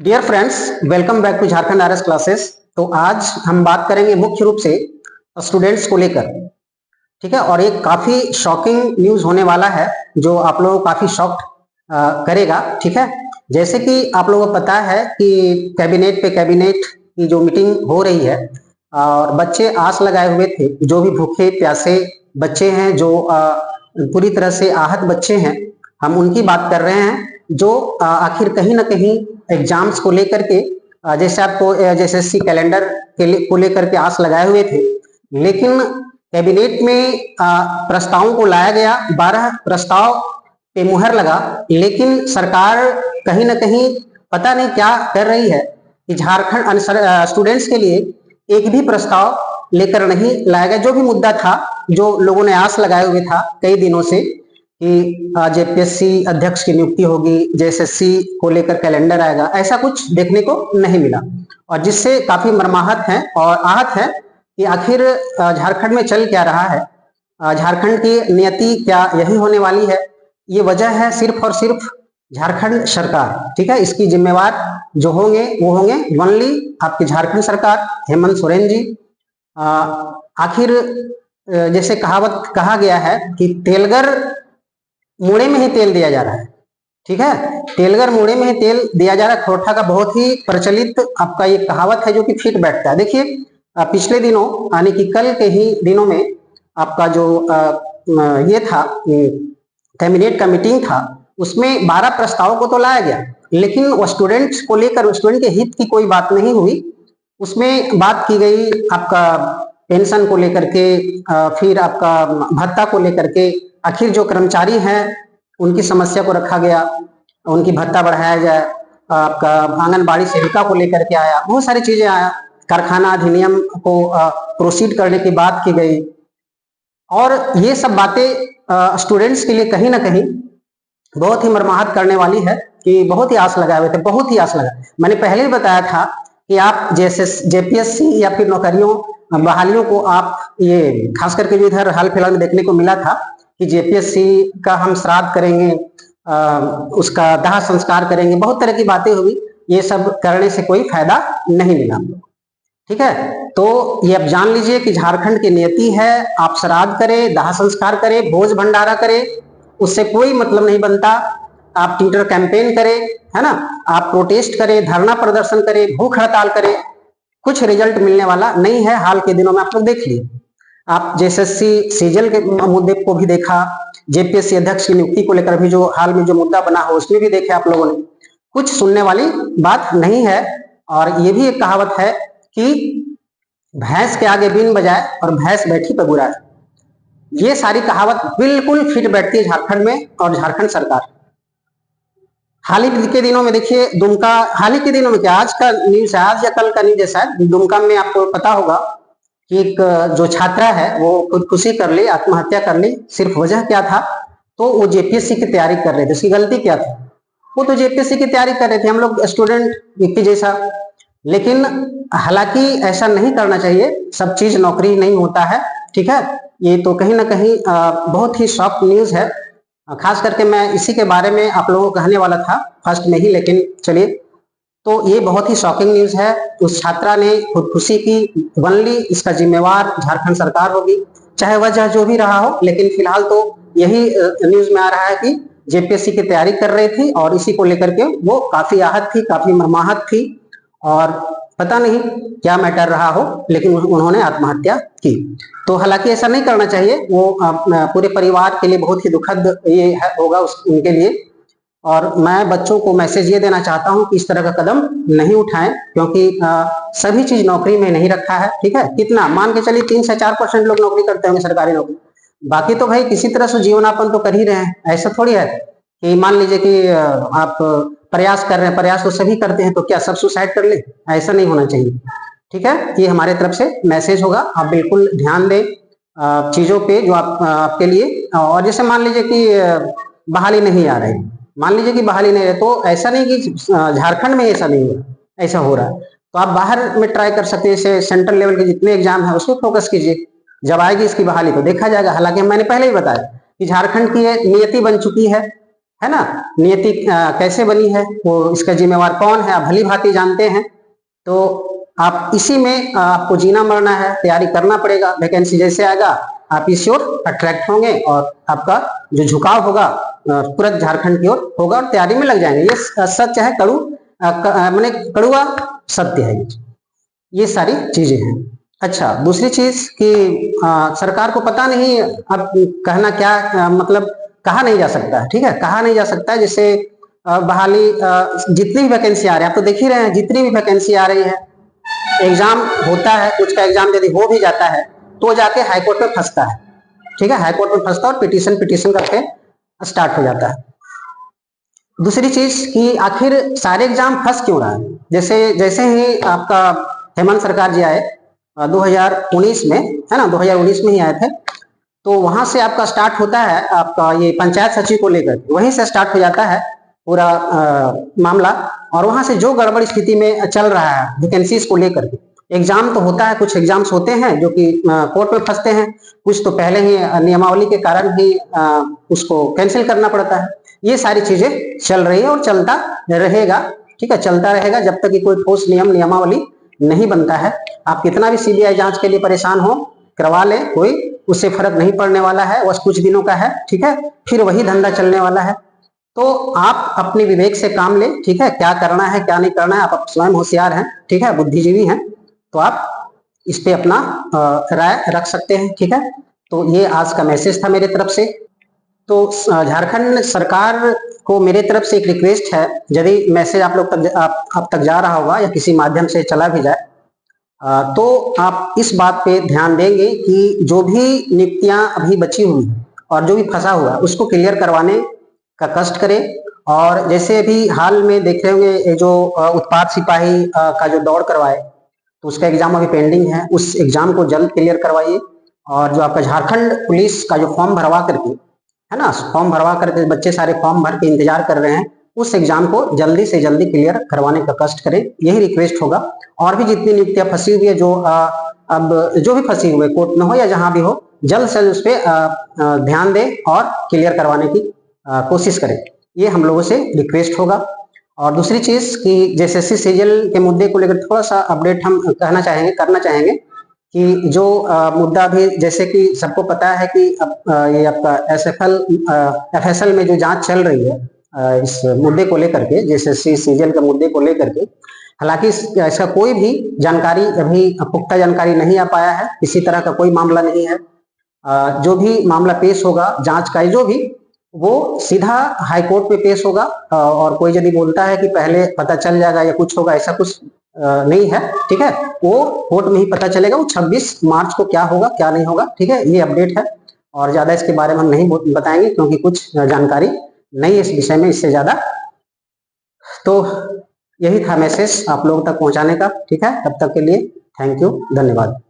Dear friends, welcome back to Jharkhand RS classes. तो आज हम बात करेंगे मुख्य रूप से स्टूडेंट्स को लेकर, ठीक है। और एक काफी शॉकिंग न्यूज होने वाला है जो आप लोगों को काफी शॉक्ड करेगा, ठीक है। जैसे कि आप लोगों को पता है कि कैबिनेट की जो मीटिंग हो रही है और बच्चे आस लगाए हुए थे, जो भी भूखे प्यासे बच्चे हैं, जो पूरी तरह से आहत बच्चे हैं, हम उनकी बात कर रहे हैं, जो आखिर कहीं ना कहीं एग्जाम्स को लेकर के जैसे आपको एसएससी कैलेंडर को लेकर के आस लगाए हुए थे, लेकिन कैबिनेट में प्रस्तावों को लाया गया, 12 प्रस्ताव पे मुहर लगा, लेकिन सरकार कहीं ना कहीं पता नहीं क्या कर रही है कि झारखंड स्टूडेंट्स के लिए एक भी प्रस्ताव लेकर नहीं लाया गया। जो भी मुद्दा था, जो लोगों ने आस लगाए हुए था कई दिनों से कि जेपीएससी अध्यक्ष की नियुक्ति होगी, जेएसएससी को लेकर कैलेंडर आएगा, ऐसा कुछ देखने को नहीं मिला, और जिससे काफी मर्माहत है और आहत है कि आखिर झारखंड में चल क्या रहा है, झारखंड की नियति क्या यही होने वाली है। ये वजह है सिर्फ और सिर्फ झारखंड सरकार, ठीक है। इसकी जिम्मेवार जो होंगे वो होंगे ओनली आपकी झारखंड सरकार, हेमंत सोरेन जी। आखिर जैसे कहावत कहा गया है कि तेलगर मुड़े में ही तेल दिया जा रहा है, ठीक है। तेलगर मुड़े में ही तेल दिया जा रहा है, खोरठा का बहुत ही प्रचलित आपका ये कहावत है जो कि फिट बैठता है। देखिए पिछले दिनों यानी कि कल के ही दिनों में आपका जो ये था कैबिनेट का मीटिंग था, उसमें 12 प्रस्तावों को तो लाया गया, लेकिन वो स्टूडेंट्स को लेकर, स्टूडेंट के हित की कोई बात नहीं हुई। उसमें बात की गई आपका पेंशन को लेकर के, फिर आपका भत्ता को लेकर के, आखिर जो कर्मचारी हैं उनकी समस्या को रखा गया, उनकी भत्ता बढ़ाया जाए, आपका आंगनबाड़ी सेविका को लेकर के आया, बहुत सारी चीजें आया, कारखाना अधिनियम को प्रोसीड करने की बात की गई। और ये सब बातें स्टूडेंट्स के लिए कहीं ना कहीं बहुत ही मर्माहत करने वाली है कि बहुत ही आस लगाए हुए थे, बहुत ही आस लगा। मैंने पहले ही बताया था कि आप जैसे जेपीएससी या फिर नौकरियों बहालियों को आप ये खास करके जो इधर हाल फिलहाल में देखने को मिला था कि जेपीएससी का हम श्राद्ध करेंगे, उसका दाह संस्कार करेंगे, बहुत तरह की बातें हुई। ये सब करने से कोई फायदा नहीं मिला, ठीक है। तो ये अब जान लीजिए कि झारखंड की नियति है, आप श्राद्ध करें, दाह संस्कार करें, भोज भंडारा करें, उससे कोई मतलब नहीं बनता। आप ट्विटर कैंपेन करें, है ना, आप प्रोटेस्ट करें, धरना प्रदर्शन करें, भूख हड़ताल करें, कुछ रिजल्ट मिलने वाला नहीं है। हाल के दिनों में आप लोग देख लिए, आप जेएसएससी सीजल के मुद्दे को भी देखा, जेपीएससी अध्यक्ष की नियुक्ति को लेकर भी जो हाल में जो मुद्दा बना हो उसमें भी देखे आप लोगों ने, कुछ सुनने वाली बात नहीं है। और ये भी एक कहावत है कि भैंस के आगे बीन बजाए और भैंस बैठी पे बुरा है। ये सारी कहावत बिल्कुल फिट बैठती है झारखंड में और झारखंड सरकार। हाल ही के दिनों में देखिए दुमका, हाल ही के दिनों में क्या, आज का न्यूज है, आज या कल का न्यूज है शायद, दुमका में आपको पता होगा कि एक जो छात्रा है वो खुदकुशी कर ली, आत्महत्या कर ली। सिर्फ वजह क्या था, तो वो जेपीएससी की तैयारी कर रहे थे। उसकी गलती क्या थी, वो तो जेपीएससी की तैयारी कर रहे थे, हम लोग स्टूडेंट के जैसा। लेकिन हालांकि ऐसा नहीं करना चाहिए, सब चीज नौकरी नहीं होता है, ठीक है। ये तो कहीं ना कहीं बहुत ही शॉक न्यूज है। खास करके मैं इसी के बारे में आप लोगों को कहने वाला था फर्स्ट में ही, लेकिन चलिए। तो ये बहुत ही शॉकिंग न्यूज है। उस छात्रा ने खुदकुशी की, ओनली इसका जिम्मेवार झारखंड सरकार होगी, चाहे वजह जो भी रहा हो। लेकिन फिलहाल तो यही न्यूज में आ रहा है कि जेपीएससी की तैयारी कर रही थी और इसी को लेकर के वो काफी आहत थी, काफी मर्माहत थी, और पता नहीं क्या मैटर रहा हो, लेकिन उन्होंने आत्महत्या की। तो हालांकि ऐसा नहीं करना चाहिए, वो पूरे परिवार के लिए बहुत ही दुखद ये होगा उनके लिए। और मैं बच्चों को मैसेज ये देना चाहता हूं कि इस तरह का कदम नहीं उठाएं, क्योंकि सभी चीज नौकरी में नहीं रखा है, ठीक है। कितना मान के चलिए 3 से 4% लोग नौकरी करते होंगे, सरकारी नौकरी, बाकी तो भाई किसी तरह से जीवनापन तो कर ही रहे हैं। ऐसा थोड़ी है कि मान लीजिए कि आप प्रयास कर रहे हैं, प्रयास तो सभी करते हैं, तो क्या सब सुसाइड कर ले, ऐसा नहीं होना चाहिए, ठीक है। ये हमारे तरफ से मैसेज होगा, आप बिल्कुल ध्यान दें चीजों पे जो आपके लिए। और जैसे मान लीजिए कि बहाली नहीं आ रही, मान लीजिए कि बहाली नहीं है, तो ऐसा नहीं कि झारखंड में ऐसा नहीं हो रहा, ऐसा हो रहा है, तो आप बाहर में ट्राई कर सकते हैं। जैसे सेंट्रल लेवल के जितने एग्जाम है उस पर फोकस कीजिए, जब आएगी इसकी बहाली तो देखा जाएगा। हालांकि मैंने पहले ही बताया कि झारखंड की नियति बन चुकी है है ना। नियति कैसे बनी है, वो इसका जिम्मेवार कौन है, आप भली भांति जानते हैं। तो आप इसी में आपको जीना मरना है, तैयारी करना पड़ेगा। वैकेंसी जैसे आएगा आप इसी ओर अट्रैक्ट होंगे और आपका जो झुकाव होगा पूरा झारखंड की ओर होगा और तैयारी में लग जाएंगे। ये सच है, माने कड़ुआ सत्य है, ये सारी चीजें हैं। अच्छा, दूसरी चीज कि सरकार को पता नहीं अब कहना क्या, मतलब कहा नहीं जा सकता है, ठीक है, कहा नहीं जा सकता है। जैसे बहाली जितनी भी वैकेंसी आ रही है, आप तो देख ही रहे हैं, जितनी भी वैकेंसी आ रही है, एग्जाम होता है, कुछ का एग्जाम यदि हो भी जाता है तो जाके हाईकोर्ट में फंसता है, ठीक है, हाईकोर्ट में फंसता है और पिटीशन करके स्टार्ट हो जाता है। दूसरी चीज कि आखिर सारे एग्जाम फंस क्यों रहा है। जैसे ही आपका हेमंत सरकार जी आए 2019 में, है ना, 2019 में ही आए थे, तो वहां से आपका स्टार्ट होता है आपका ये पंचायत सचिव को लेकर, वहीं से स्टार्ट हो जाता है पूरा मामला। और वहां से जो गड़बड़ स्थिति में चल रहा है वैकेंसीज को लेकर के, एग्जाम तो होता है, कुछ एग्जाम्स होते हैं जो कि कोर्ट में फंसते हैं, कुछ तो पहले ही नियमावली के कारण ही उसको कैंसिल करना पड़ता है। ये सारी चीजें चल रही है और चलता रहेगा, ठीक है, चलता रहेगा जब तक कि कोई ठोस नियमावली नहीं बनता है। आप कितना भी सीबीआई जांच के लिए परेशान हो, करवा ले, कोई उससे फर्क नहीं पड़ने वाला है, बस कुछ दिनों का है, ठीक है, फिर वही धंधा चलने वाला है। तो आप अपने विवेक से काम ले, ठीक है, क्या करना है क्या नहीं करना है, आप स्वयं होशियार हैं, ठीक है, बुद्धिजीवी हैं, तो आप इस पे अपना राय रख सकते हैं, ठीक है। तो ये आज का मैसेज था मेरे तरफ से। तो झारखंड सरकार को मेरे तरफ से एक रिक्वेस्ट है, यदि मैसेज आप लोग तक आप तक जा रहा होगा या किसी माध्यम से चला भी जाए, तो आप इस बात पे ध्यान देंगे कि जो भी नियुक्तियां अभी बची हुई और जो भी फंसा हुआ है उसको क्लियर करवाने का कष्ट करें। और जैसे अभी हाल में देख रहे होंगे जो उत्पाद सिपाही का जो दौड़ करवाए, तो उसका एग्जाम अभी पेंडिंग है, उस एग्जाम को जल्द क्लियर करवाइए। और जो आपका झारखंड पुलिस का जो फॉर्म भरवा करके, है ना, फॉर्म भरवा करके बच्चे सारे फॉर्म भर के इंतजार कर रहे हैं, उस एग्जाम को जल्दी से जल्दी क्लियर करवाने का कष्ट करें, यही रिक्वेस्ट होगा। और भी जितनी नियुक्तियां फंसी हुई है, जो अब जो भी फंसी हुई है कोर्ट में हो या जहां भी हो, जल्द से जल्द उस पर ध्यान दें और क्लियर करवाने की कोशिश करें, ये हम लोगों से रिक्वेस्ट होगा। और दूसरी चीज कि जैसे सीजीएल के मुद्दे को लेकर थोड़ा सा अपडेट हम करना चाहेंगे कि जो मुद्दा भी, जैसे कि सबको पता है कि ये आपका एफएसएल में जो जांच चल रही है इस मुद्दे को लेकर के, जैसे सीजीएल के मुद्दे को लेकर के, हालांकि इसका कोई भी जानकारी अभी पुख्ता जानकारी नहीं आ पाया है, किसी तरह का कोई मामला नहीं है। जो भी मामला पेश होगा जांच का जो भी, वो सीधा हाईकोर्ट पे पेश होगा। और कोई यदि बोलता है कि पहले पता चल जाएगा या कुछ होगा, ऐसा कुछ नहीं है, ठीक है, वो कोर्ट में ही पता चलेगा, वो 26 मार्च को क्या होगा क्या नहीं होगा, ठीक है, ये अपडेट है। और ज्यादा इसके बारे में हम नहीं बताएंगे क्योंकि कुछ जानकारी नहीं है इस विषय में इससे ज्यादा। तो यही था मैसेज आप लोगों तक पहुंचाने का, ठीक है, तब तक के लिए थैंक यू, धन्यवाद।